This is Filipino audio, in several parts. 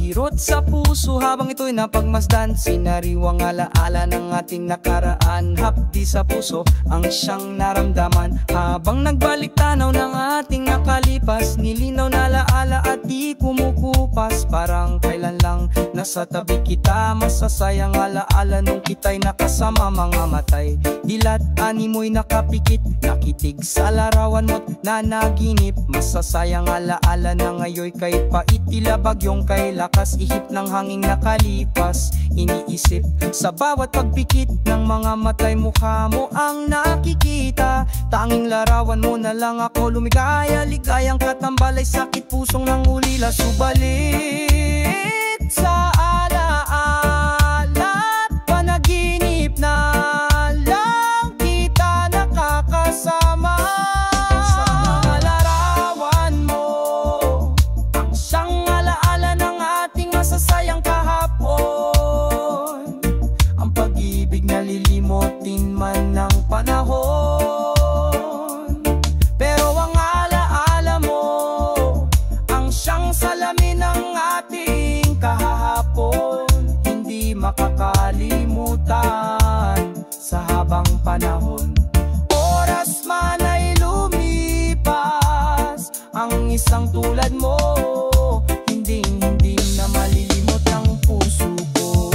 Nagdidurot sa puso habang ito'y napagmasdan. Sinariwang alaala ng ating nakaraan. Hapdi sa puso ang siyang naramdaman. Habang nagbalik tanaw ng ating nakalipas, nilinaw na alaala at di kumukupas. Parang kailan lang nasa tabi kita, masasayang alaala nung kita'y nakasama mga matay. Dilat animoy nakapikit, nakitig sa larawan mo't nanaginip. Masasayang alaala na ngayon kay pait, tila bagyong kay lakas, ihip ng hanging nakalipas. Iniisip sa bawat pagpikit ng mga matay, mukha mo ang nakikita. Tanging larawan mo na lang ako lumigaya, ligayang katambalay, sakit pusong nangulila. Subalit sa alaala, panaginip na lang kita nakakasama. Sa mga larawan mo, ang siyang alaala ng ating masasayang kahapon. Ang pag-ibig na lilimutin man ng panahon, pero ang alaala mo, ang siyang salamin ng ating kahapon. Hindi makakalimutan sa habang panahon. Oras man ay lumipas, ang isang tulad mo hindi na malilimot ng puso ko.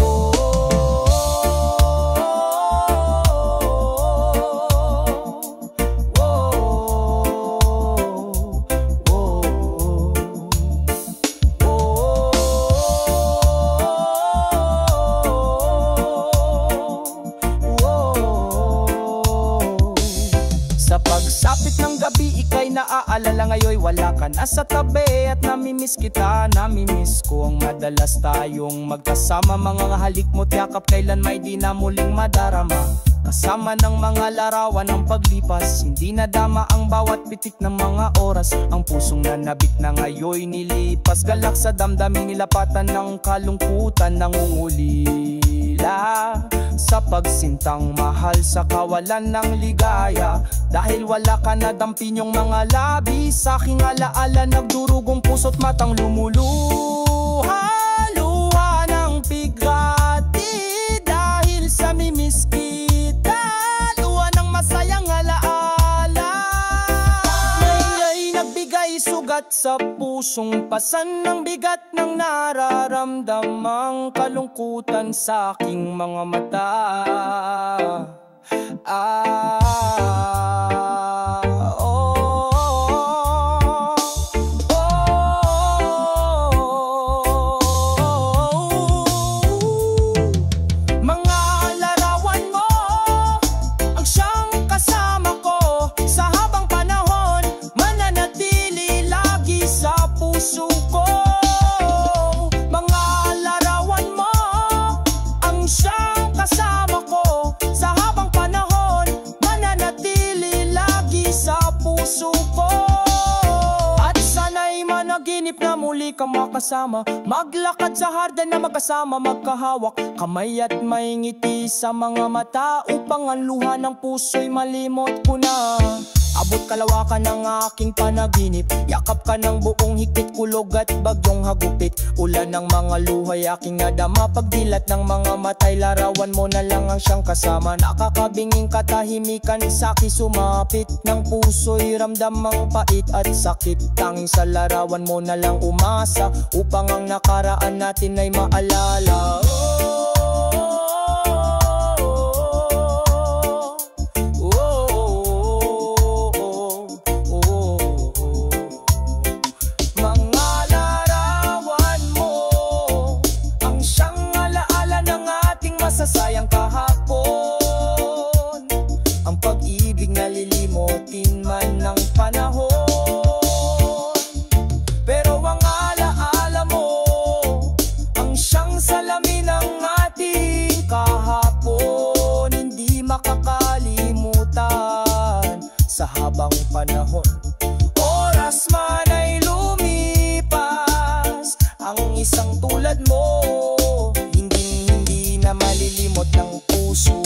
Sa pagsapit ng gabi, ika'y naaalala ngayon wala ka na sa tabi. At namimiss kita, namimiss ko ang madalas tayong magkasama. Mga halik mo't yakap, kailan may di na muling madarama. Kasama ng mga larawan ng paglipas, hindi nadama ang bawat pitik ng mga oras. Ang pusong nanabik na ngayon nilipas, galak sa damdamin nilapatan ng kalungkutan, nangungulila sa pagsintang mahal sa kawalan ng ligaya. Dahil wala ka na dampin yung mga labi, sa aking alaala nagdurugong puso't matang lumuluha. Luha ng bigati dahil sa mimiss kita, luha ng masayang alaala. Ngaya'y nagbigay sugat sa pusong pasan ng bigat ng nararamdamang kalungkutan sa aking mga mata. Mga larawan mo, ang siyang kasama ko sa habang panahon, mananatili lagi sa puso ko. Mga larawan mo, ang siyang kasama ko sa habang panahon, mananatili lagi sa puso ko. At sana'y managinip na muli ka makasama, maglakad sa hardin na magkasama, magkahawak kamay at may ngiti sa mga mata, upang ang luha ng puso'y malimot ko na. Abot kalawakan ng aking panaginip, yakap ka ng buong higpit, kulog at bagyong hagupit. Ulan ng mga luhay aking nadama, pagdilat ng mga matay, larawan mo na lang ang siyang kasama. Nakakabinging katahimikan sa'ki sumapit, ng puso'y ramdam ang pait at sakit. Tanging sa larawan mo na lang umasa, upang ang nakaraan natin ay maalala. Masasayang kahapon, ang pag-ibig na lilimutin man ng panahon, pero ang alaala mo, ang siyang salamin ng ating kahapon. Hindi makakalimutan sa habang panahon. Oras man ay lumipas, ang isang tulad mo na malilimot ng puso